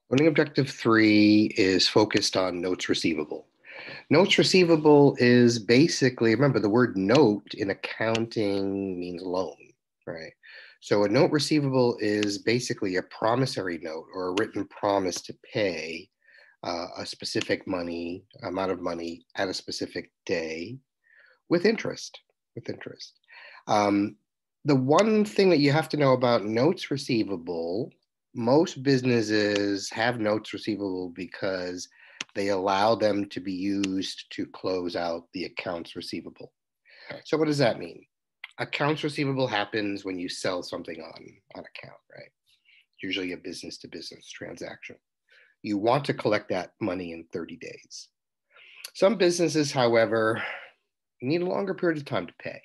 Loaning objective 3 is focused on notes receivable. Notes receivable is basically, remember the word note in accounting means loan, right? So a note receivable is basically a promissory note or a written promise to pay a specific amount of money at a specific day with interest, Um, the one thing that you have to know about notes receivable, most businesses have notes receivable because they allow them to be used to close out the accounts receivable. So what does that mean? Accounts receivable happens when you sell something on account, right? Usually a business to business transaction. You want to collect that money in 30 days. Some businesses, however, need a longer period of time to pay.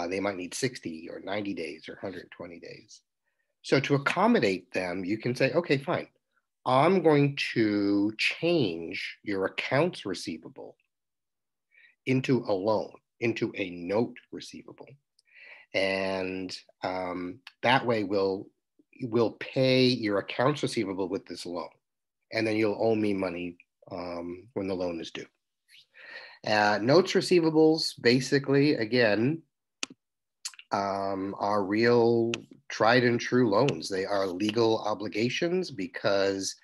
They might need 60 or 90 days or 120 days. So to accommodate them, you can say, okay, fine. I'm going to change your accounts receivable into a loan, into a note receivable. And that way we'll pay your accounts receivable with this loan. And then you'll owe me money when the loan is due. Notes receivables, basically, again, are real tried and true loans. They are legal obligations because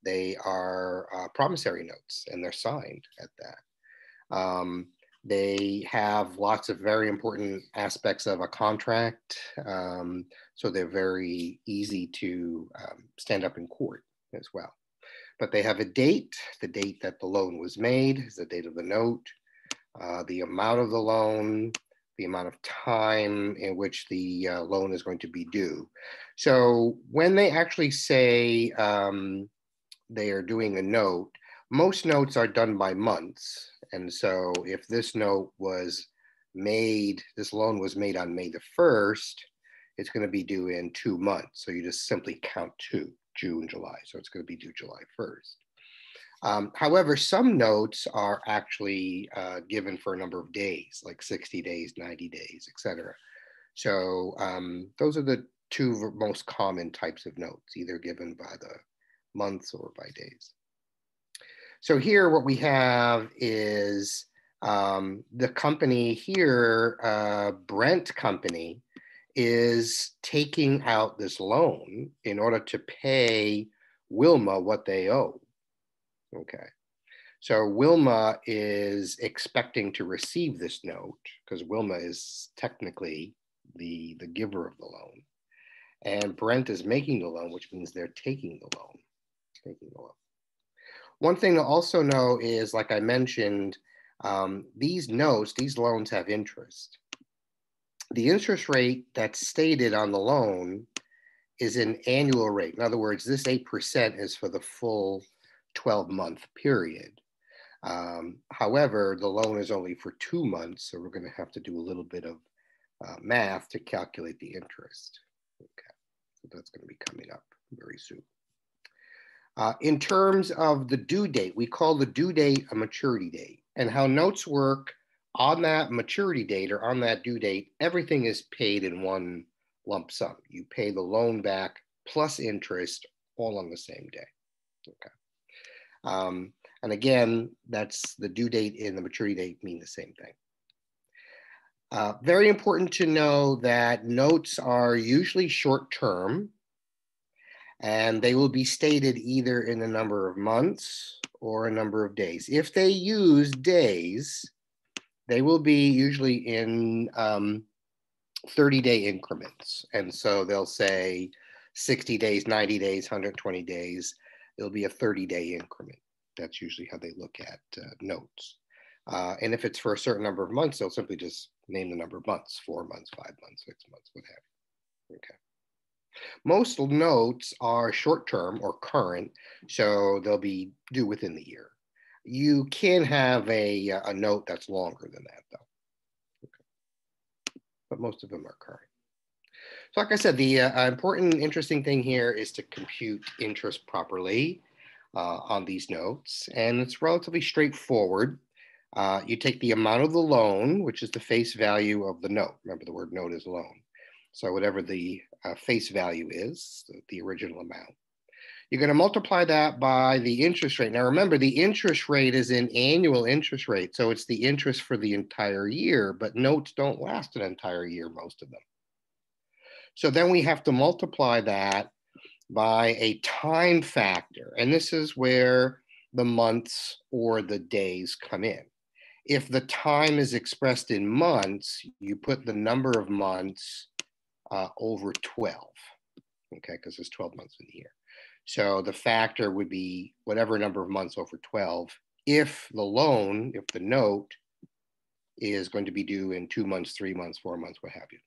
they are promissory notes and they're signed at that. They have lots of very important aspects of a contract, so they're very easy to stand up in court as well. But they have a date. The date that the loan was made is the date of the note, the amount of the loan, the amount of time in which the loan is going to be due. So when they actually say they are doing a note, most notes are done by months. And so if this note was made, this loan was made on May the 1st, it's going to be due in 2 months. So you just simply count 2, June, July. So it's going to be due July 1st. However, some notes are actually given for a number of days, like 60 days, 90 days, etc. So those are the two most common types of notes, either given by the months or by days. So here what we have is the company here, Brent Company, is taking out this loan in order to pay Wilma what they owe. Okay. So Wilma is expecting to receive this note because Wilma is technically the giver of the loan. And Brent is making the loan, which means they're taking the loan. One thing to also know is, like I mentioned, these notes, these loans have interest. The interest rate that's stated on the loan is an annual rate. In other words, this 8% is for the full 12-month period. However, the loan is only for 2 months, so we're going to have to do a little bit of math to calculate the interest. Okay, so that's going to be coming up very soon. In terms of the due date, we call the due date a maturity date. And how notes work, on that maturity date or on that due date, everything is paid in one lump sum. You pay the loan back plus interest all on the same day. Okay. And again, that's the due date and the maturity date mean the same thing. Very important to know that notes are usually short term, and they will be stated either in a number of months or a number of days. If they use days, they will be usually in 30-day increments. And so they'll say 60 days, 90 days, 120 days. It'll be a 30-day increment. That's usually how they look at notes. And if it's for a certain number of months, they'll simply just name the number of months, 4 months, 5 months, 6 months, what have you. Okay. Most notes are short-term or current, so they'll be due within the year. You can have a note that's longer than that, though. Okay. But most of them are current. So like I said, the important, interesting thing here is to compute interest properly on these notes, and it's relatively straightforward. You take the amount of the loan, which is the face value of the note. Remember, the word note is loan. So whatever the face value is, the original amount. You're going to multiply that by the interest rate. Now, remember, the interest rate is an annual interest rate. So it's the interest for the entire year, but notes don't last an entire year, most of them. So then we have to multiply that by a time factor. And this is where the months or the days come in. If the time is expressed in months, you put the number of months over 12, okay, because there's 12 months in the year. So the factor would be whatever number of months over 12 if the loan, if the note is going to be due in 2 months, 3 months, 4 months, what have you.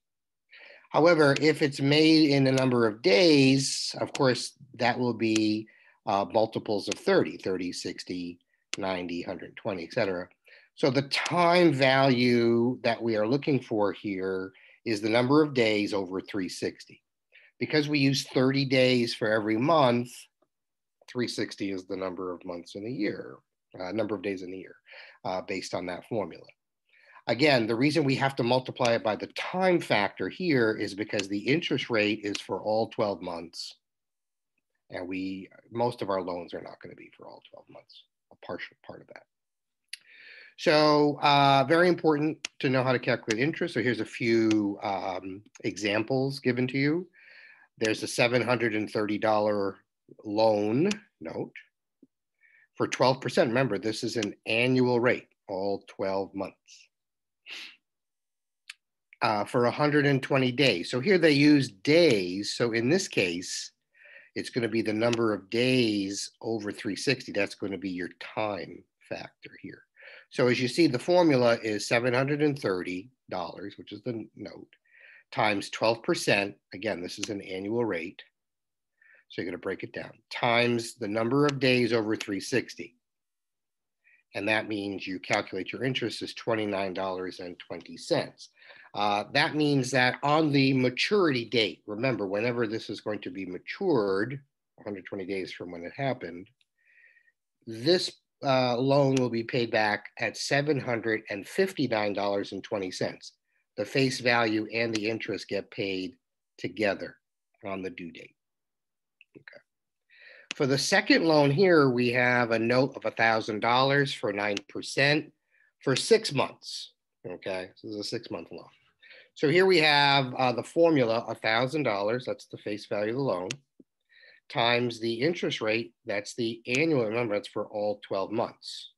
However, if it's made in a number of days, of course, that will be multiples of 30, 30, 60, 90, 120, et cetera. So the time value that we are looking for here is the number of days over 360. Because we use 30 days for every month, 360 is the number of months in a year, number of days in a year, based on that formula. Again, the reason we have to multiply it by the time factor here is because the interest rate is for all 12 months. And most of our loans are not going to be for all 12 months, a partial part of that. So very important to know how to calculate interest. So here's a few examples given to you. There's a $730 loan note for 12%. Remember, this is an annual rate, all 12 months. For 120 days. So here they use days. So in this case, it's going to be the number of days over 360. That's going to be your time factor here. So as you see, the formula is $730, which is the note, times 12%. Again, this is an annual rate. So you're going to break it down, times the number of days over 360. And that means you calculate your interest as $29.20. That means that on the maturity date, remember, whenever this is going to be matured, 120 days from when it happened, this loan will be paid back at $759.20. The face value and the interest get paid together on the due date. Okay. For the second loan here, we have a note of $1,000 for 9% for 6 months. Okay, so this is a 6-month loan. So here we have the formula, $1,000, that's the face value of the loan, times the interest rate, that's the annual, remember, it's for all 12 months.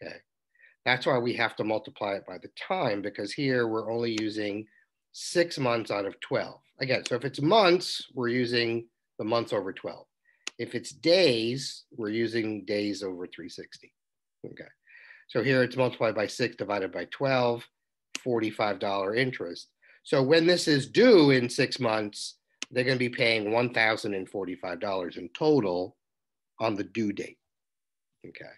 Okay, that's why we have to multiply it by the time, because here we're only using 6 months out of 12. Again, so if it's months, we're using the months over 12. If it's days, we're using days over 360. Okay, so here it's multiplied by 6 divided by 12, $45 interest. So when this is due in 6 months, they're going to be paying $1,045 in total on the due date. Okay,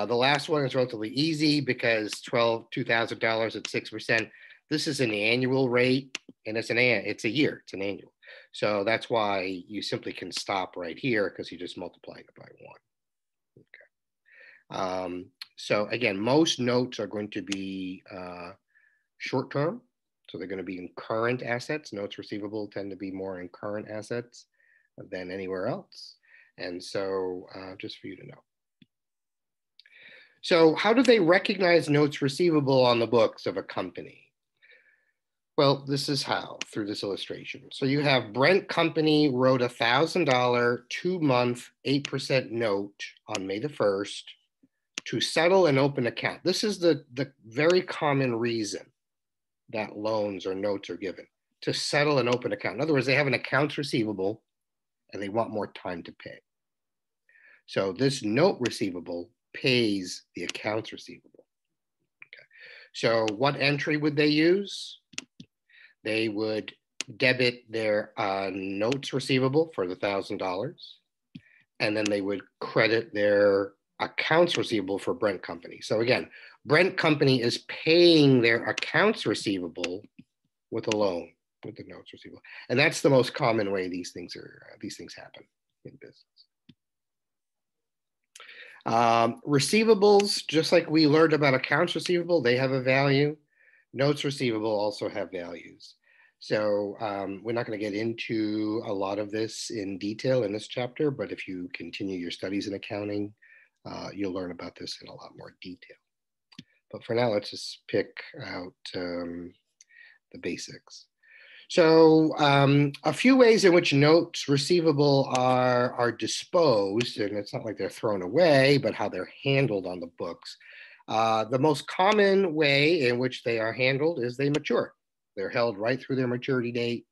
the last one is relatively easy because $2,000 at 6%. This is an annual rate, and it's a year, it's an annual. So that's why you simply can stop right here because you just multiply it by 1. Okay. So again, most notes are going to be short-term. So they're going to be in current assets. Notes receivable tend to be more in current assets than anywhere else. And so just for you to know. So how do they recognize notes receivable on the books of a company? Well, this is how, through this illustration. So you have Brent Company wrote a $1,000 2-month 8% note on May the 1st to settle an open account. This is the very common reason that loans or notes are given, to settle an open account. In other words, they have an accounts receivable and they want more time to pay. So this note receivable pays the accounts receivable. Okay. So what entry would they use? They would debit their notes receivable for the $1,000, and then they would credit their accounts receivable for Brent Company. So again, Brent Company is paying their accounts receivable with a loan, with the notes receivable, and that's the most common way these things happen in business. Receivables, just like we learned about accounts receivable, they have a value. Notes receivable also have values. So we're not going to get into a lot of this in detail in this chapter, but if you continue your studies in accounting, you'll learn about this in a lot more detail. But for now, let's just pick out the basics. So a few ways in which notes receivable are disposed, and it's not like they're thrown away, but how they're handled on the books. The most common way in which they are handled is they mature. They're held right through their maturity date,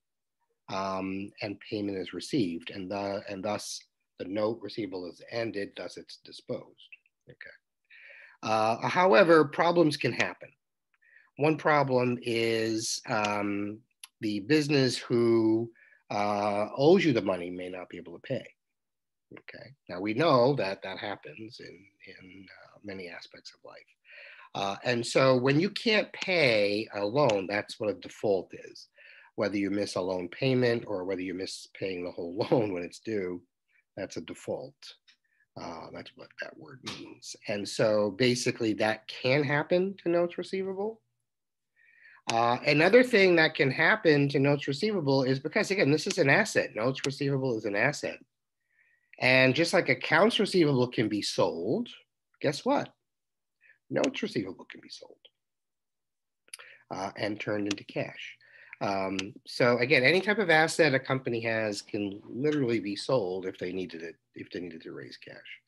and payment is received, and thus the note receivable is ended, thus it's disposed. Okay. However, problems can happen. One problem is the business who owes you the money may not be able to pay. Okay. Now we know that that happens in many aspects of life. And so when you can't pay a loan, that's what a default is. Whether you miss a loan payment or whether you miss paying the whole loan when it's due, that's a default. That's what that word means. And so basically that can happen to notes receivable. Another thing that can happen to notes receivable is because, again, this is an asset. Notes receivable is an asset. And just like accounts receivable can be sold, guess what? Notes receivable can be sold and turned into cash. So again, any type of asset a company has can literally be sold if they needed to raise cash.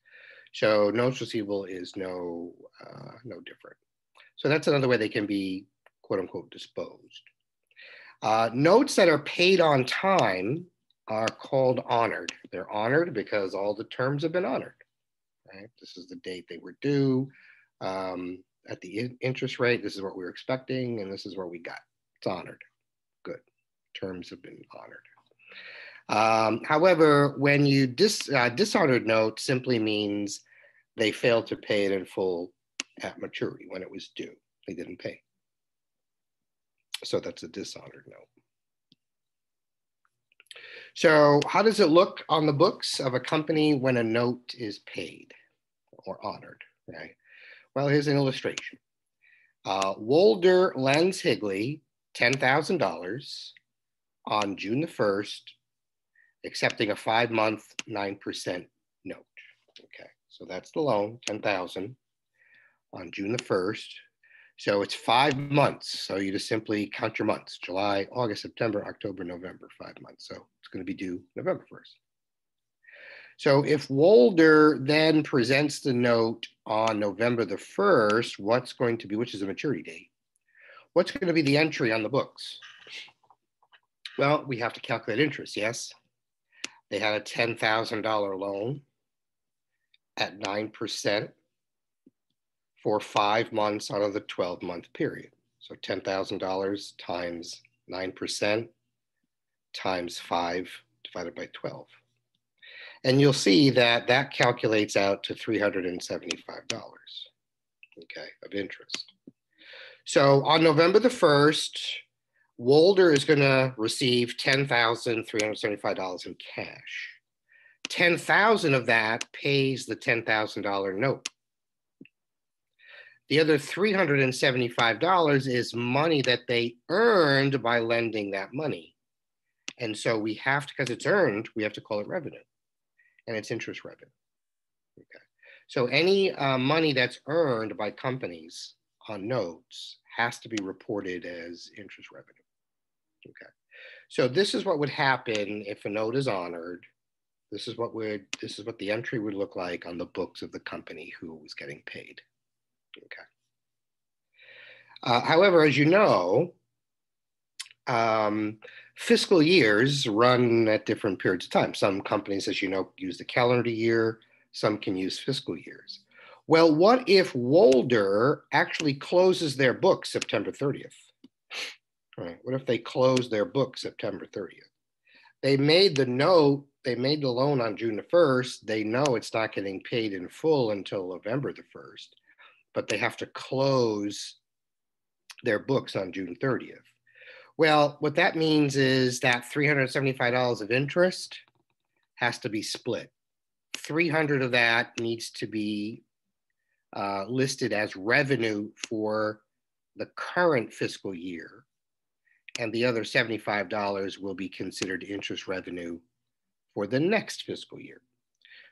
So notes receivable is no different. So that's another way they can be quote unquote disposed. Notes that are paid on time are called honored. They're honored because all the terms have been honored. Right? This is the date they were due. At the interest rate, this is what we were expecting, and this is what we got. It's honored. Good. Terms have been honored. However, when you dishonored note simply means they failed to pay it in full at maturity when it was due. They didn't pay. So that's a dishonored note. So how does it look on the books of a company when a note is paid or honored, right? Well, here's an illustration. Wolder lends Higley $10,000 on June the 1st, accepting a 5-month 9% note. Okay, so that's the loan, $10,000 on June the 1st. So it's 5 months. So you just simply count your months: July, August, September, October, November, 5 months. So it's going to be due November 1st. So if Wolder then presents the note on November the 1st, what's going to be, which is a maturity date, what's going to be the entry on the books? Well, we have to calculate interest, yes? They had a $10,000 loan at 9% for 5 months out of the 12-month period. So $10,000 times 9% times 5 divided by 12. And you'll see that that calculates out to $375, okay, of interest. So on November the 1st, Wolder is going to receive $10,375 in cash. $10,000 of that pays the $10,000 note. The other $375 is money that they earned by lending that money. And so we have to, because it's earned, we have to call it revenue. And it's interest revenue. Okay. So any money that's earned by companies on notes has to be reported as interest revenue. Okay. So this is what would happen if a note is honored. This is what the entry would look like on the books of the company who was getting paid. Okay. However, as you know, fiscal years run at different periods of time. Some companies, as you know, use the calendar year. Some can use fiscal years. Well, what if Wolder actually closes their book September 30th? Right. What if they close their book September 30th? They made the note, they made the loan on June the 1st. They know it's not getting paid in full until November the 1st, but they have to close their books on June 30th. Well, what that means is that $375 of interest has to be split. $300 of that needs to be listed as revenue for the current fiscal year, and the other $75 will be considered interest revenue for the next fiscal year.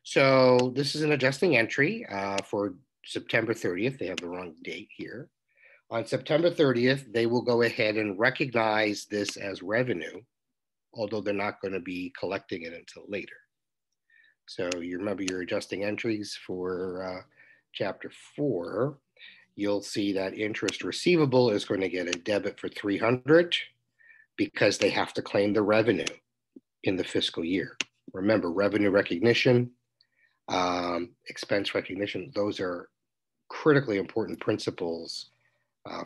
So this is an adjusting entry for September 30th. They have the wrong date here. On September 30th, they will go ahead and recognize this as revenue, although they're not going to be collecting it until later. So you remember your adjusting entries for Chapter 4. You'll see that interest receivable is going to get a debit for $300 because they have to claim the revenue in the fiscal year. Remember, revenue recognition, expense recognition, those are critically important principles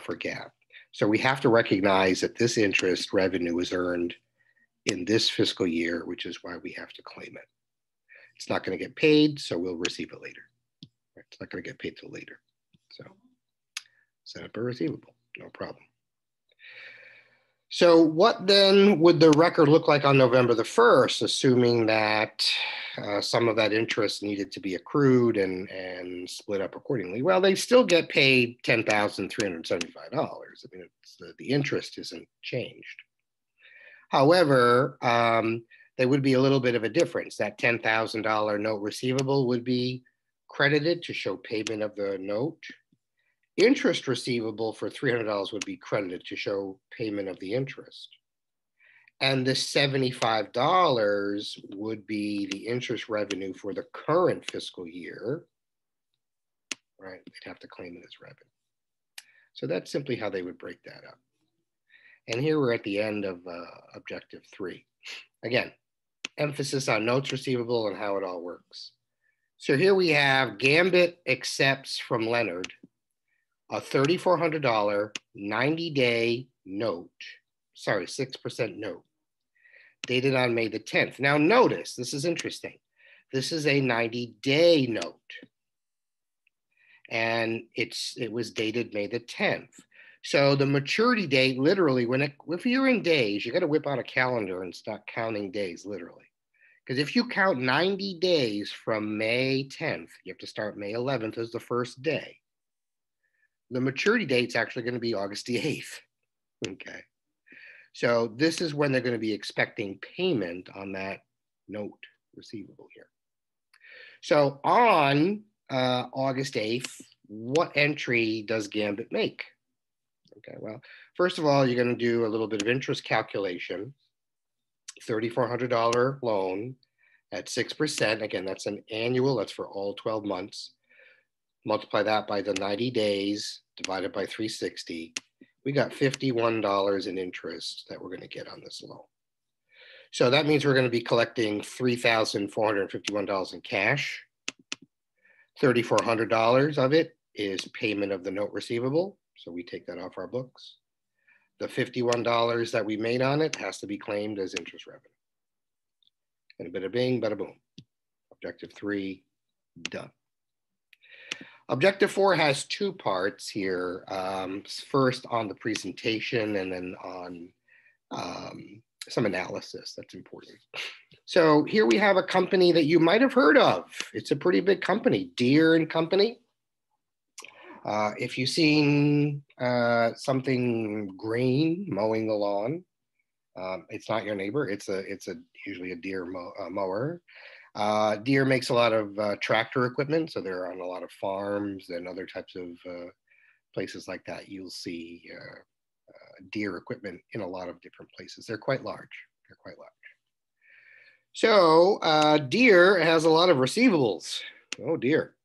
for GAAP. So we have to recognize that this interest revenue is earned in this fiscal year, which is why we have to claim it. It's not going to get paid, so we'll receive it later. It's not going to get paid till later. So set up a receivable, no problem. So what then would the record look like on November the 1st, assuming that some of that interest needed to be accrued and split up accordingly? Well, they still get paid $10,375. I mean, the interest isn't changed. However, there would be a little bit of a difference. That $10,000 note receivable would be credited to show payment of the note. Interest receivable for $300 would be credited to show payment of the interest. And the $75 would be the interest revenue for the current fiscal year, right? They'd have to claim it as revenue. So that's simply how they would break that up. And here we're at the end of Objective 3. Again, emphasis on notes receivable and how it all works. So here we have Gambit accepts from Leonard a $3,400 90-day note, 6% note, dated on May the 10th. Now notice, this is interesting. This is a 90-day note. And it was dated May the 10th. So the maturity date, literally, if you're in days, you got to whip out a calendar and start counting days, literally. Because if you count 90 days from May 10th, you have to start May 11th as the first day. The maturity date's actually going to be August the 8th. Okay. So this is when they're going to be expecting payment on that note receivable here. So on August 8th, what entry does Gambit make? Okay, well, first of all, you're going to do a little bit of interest calculation. $3,400 loan at 6%. Again, that's an annual, that's for all 12 months. Multiply that by the 90 days, divided by 360. We got $51 in interest that we're going to get on this loan. So that means we're going to be collecting $3,451 in cash. $3,400 of it is payment of the note receivable. So we take that off our books. The $51 that we made on it has to be claimed as interest revenue. And a bada bing, bada boom. Objective 3, done. Objective 4 has two parts here. First on the presentation and then on some analysis that's important. So here we have a company that you might have heard of. It's a pretty big company, Deere and Company. If you've seen something green mowing the lawn, it's not your neighbor. It's usually a Deere mower. Deere makes a lot of tractor equipment, so they're on a lot of farms and other types of places like that. You'll see Deere equipment in a lot of different places. They're quite large. So Deere has a lot of receivables. Oh dear.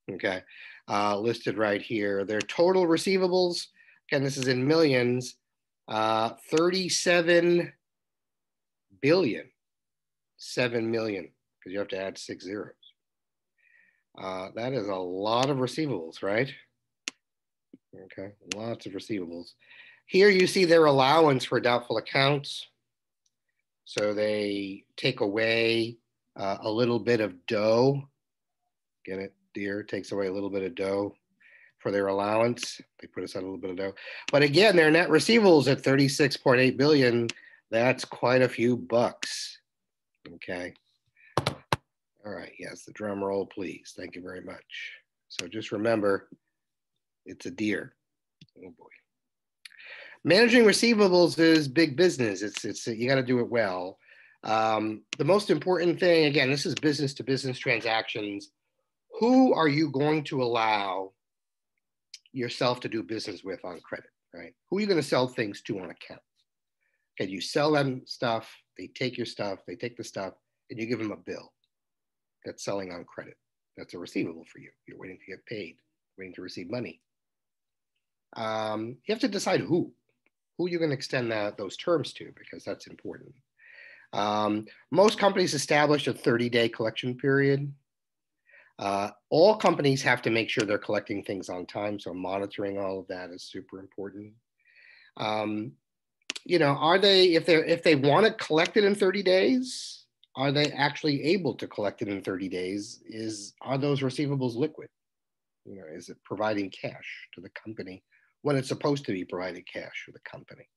Okay. Listed right here. Their total receivables, again, this is in millions, 37 billion, 7 million, because you have to add 6 zeros. That is a lot of receivables, right? Okay, lots of receivables. Here you see their allowance for doubtful accounts. So they take away a little bit of dough. Get it? Deere takes away a little bit of dough for their allowance. They put aside a little bit of dough. But again, their net receivables at 36.8 billion. That's quite a few bucks. Okay. All right. Yes, the drum roll, please. Thank you very much. So just remember, it's a Deere. Oh boy. Managing receivables is big business. It's you got to do it well. The most important thing, again, this is business to business transactions. Who are you going to allow yourself to do business with on credit, right? Who are you going to sell things to on account? Okay, you sell them stuff, they take your stuff, they take the stuff, and you give them a bill. That's selling on credit. That's a receivable for you. You're waiting to get paid, waiting to receive money. You have to decide who you're going to extend those terms to, because that's important. Most companies establish a 30-day collection period. All companies have to make sure they're collecting things on time, so monitoring all of that is super important. You know, are they, if they want to collect it in 30 days, are they actually able to collect it in 30 days? Are those receivables liquid? You know, is it providing cash to the company when it's supposed to be providing cash to the company?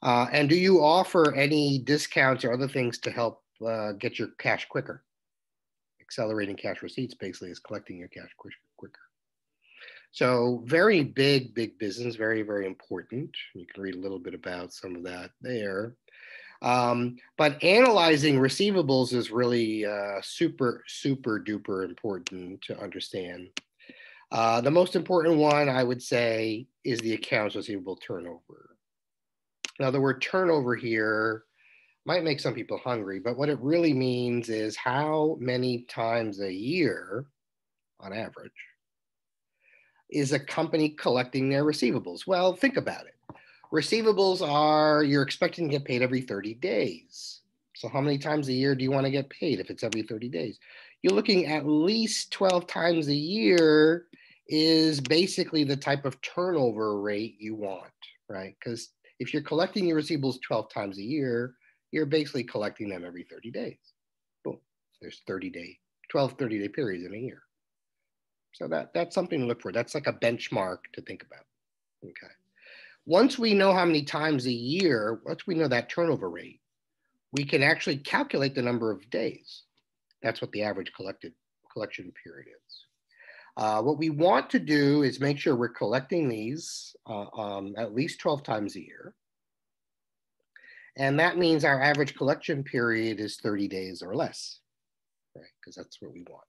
And do you offer any discounts or other things to help get your cash quicker? Accelerating cash receipts basically is collecting your cash quicker. So very big business, very, very important. You can read a little bit about some of that there. But analyzing receivables is really super duper important to understand. The most important one, I would say, is the accounts receivable turnover. Now, the word turnover here might make some people hungry, but what it really means is how many times a year, on average, is a company collecting their receivables? Well, think about it. Receivables are, you're expecting to get paid every 30 days. So how many times a year do you want to get paid if it's every 30 days? You're looking at least 12 times a year is basically the type of turnover rate you want, right? Because if you're collecting your receivables 12 times a year, you're basically collecting them every 30 days. Boom, there's 12 30-day periods in a year. So that's something to look for. That's like a benchmark to think about, okay? Once we know how many times a year, once we know that turnover rate, we can actually calculate the number of days. That's what the average collection period is. What we want to do is make sure we're collecting these at least 12 times a year. And that means our average collection period is 30 days or less, right? Because that's what we want.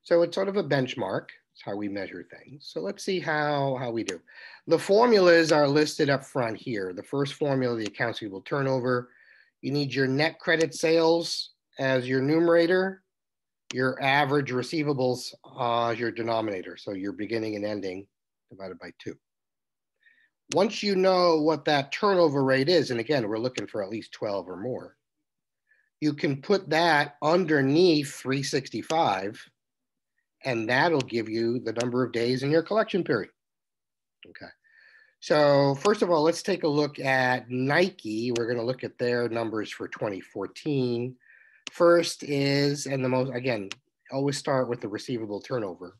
So it's sort of a benchmark. It's how we measure things. So let's see how we do. The formulas are listed up front here. The first formula, the accounts receivable turnover. You need your net credit sales as your numerator, your average receivables as your denominator. So your beginning and ending divided by 2. Once you know what that turnover rate is, and again, we're looking for at least 12 or more, you can put that underneath 365, and that'll give you the number of days in your collection period. Okay. So first of all, let's take a look at Nike. We're going to look at their numbers for 2014. First is, and the most, again, always start with the receivable turnover.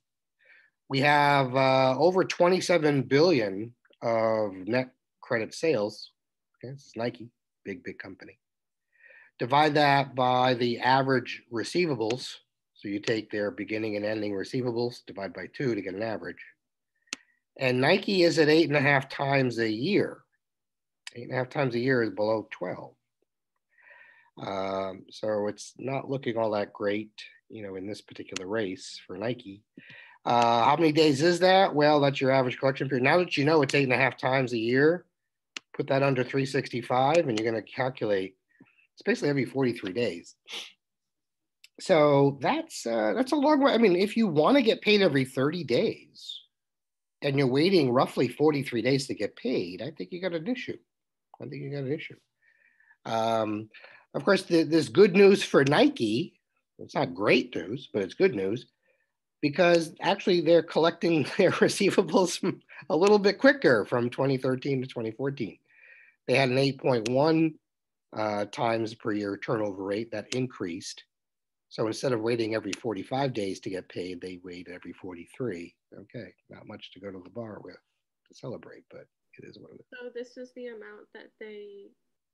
We have over 27 billion of net credit sales. Okay, this is Nike, big company. Divide that by the average receivables. So you take their beginning and ending receivables, divide by 2 to get an average. And Nike is at 8.5 times a year. 8.5 times a year is below 12. So it's not looking all that great, you know, in this particular race for Nike. How many days is that? Well, that's your average collection period. Now that you know it's 8.5 times a year, put that under 365 and you're going to calculate, it's basically every 43 days. So that's a long way. I mean, if you want to get paid every 30 days and you're waiting roughly 43 days to get paid, I think you got an issue. Of course, there's good news for Nike. It's not great news, but it's good news because actually they're collecting their receivables a little bit quicker from 2013 to 2014. They had an 8.1 times per year turnover rate that increased. So instead of waiting every 45 days to get paid, they wait every 43. Okay, not much to go to the bar with to celebrate, but it is what it is. So this is the amount that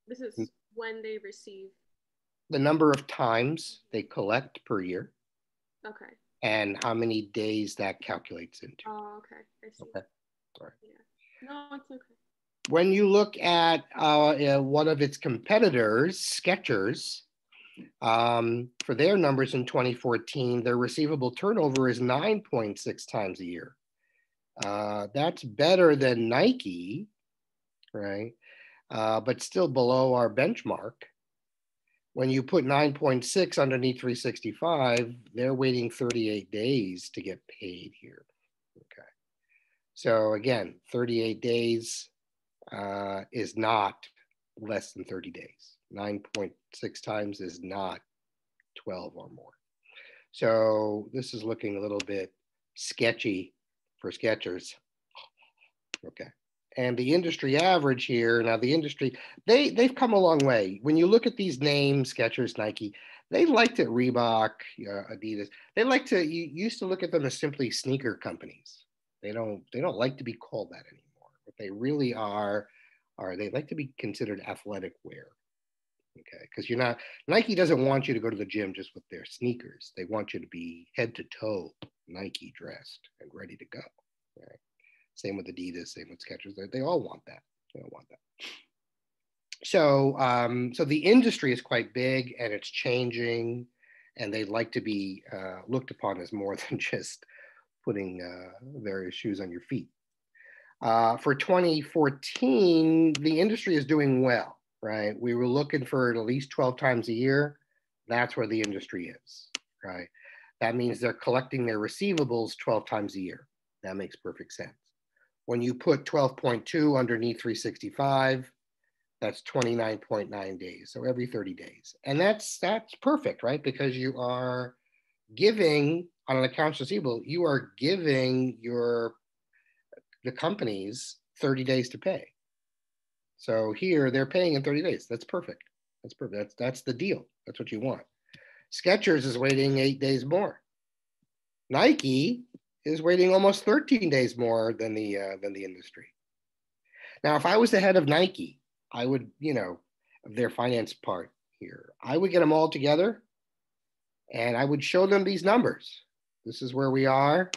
this is when they receive. The number of times they collect per year. Okay. And how many days that calculates into. Oh, okay. I see. Okay. Sorry. Yeah. No, it's okay. when you look at one of its competitors, Skechers, for their numbers in 2014, their receivable turnover is 9.6 times a year. That's better than Nike, right? But still below our benchmark. When you put 9.6 underneath 365, they're waiting 38 days to get paid here. Okay. So again, 38 days is not less than 30 days. 9.6 times is not 12 or more. So this is looking a little bit sketchy for Skechers. Okay. And the industry average here, now the industry, they've come a long way. When you look at these names, Skechers, Nike, they liked it, Reebok, Adidas, they like to, you used to look at them as simply sneaker companies. They don't like to be called that anymore. What they really are they like to be considered athletic wear. Okay, because you're not, Nike doesn't want you to go to the gym just with their sneakers. They want you to be head to toe Nike dressed and ready to go. Right? Same with Adidas, same with Skechers. They all want that. They all want that. So, so the industry is quite big and it's changing, and they like to be looked upon as more than just putting various shoes on your feet. For 2014, the industry is doing well, right? We were looking for at least 12 times a year. That's where the industry is, right? That means they're collecting their receivables 12 times a year. That makes perfect sense. When you put 12.2 underneath 365, that's 29.9 days. So every 30 days. And that's perfect, right? Because you are giving, on an accounts receivable, you are giving the companies 30 days to pay. So here they're paying in 30 days. That's perfect. That's perfect. That's the deal. That's what you want. Skechers is waiting 8 days more. Nike is waiting almost 13 days more than the industry. Now, if I was the head of Nike, I would, their finance part here, I would get them all together and I would show them these numbers. This is where we are.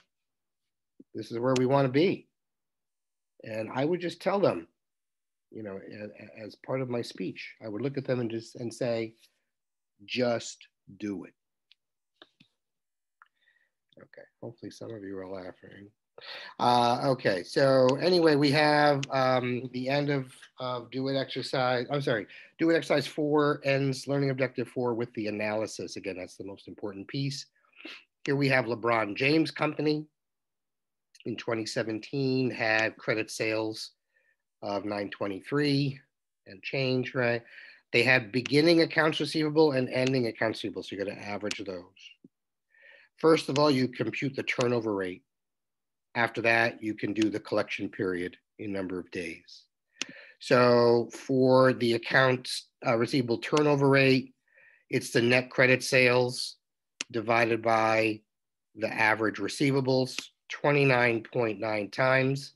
This is where we want to be. And I would just tell them, as part of my speech, I would look at them and say, just do it. Okay, hopefully some of you are laughing. Okay, so anyway, we have the end of do it exercise. I'm sorry, do it exercise 4 ends learning objective 4 with the analysis. Again, that's the most important piece. Here we have LeBron James Company. In 2017 had credit sales of 923 and change, right? They had beginning accounts receivable and ending accounts receivable, so you're going to average those. First of all, you compute the turnover rate. After that, you can do the collection period in number of days. So for the accounts receivable turnover rate, it's the net credit sales divided by the average receivables, 29.9 times.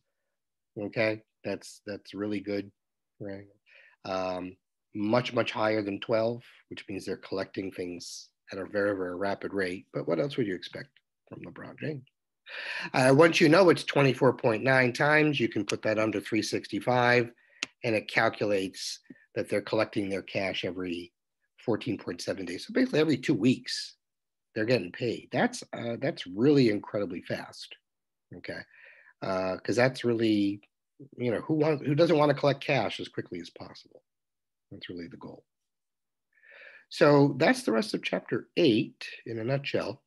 Okay, that's really good, right? Much higher than 12, which means they're collecting things at a very, very rapid rate. But what else would you expect from LeBron James? Once you know it's 24.9 times, you can put that under 365, and it calculates that they're collecting their cash every 14.7 days. So basically every 2 weeks, they're getting paid. That's really incredibly fast, okay? Because that's really, who doesn't want to collect cash as quickly as possible? That's really the goal. So that's the rest of chapter 8 in a nutshell.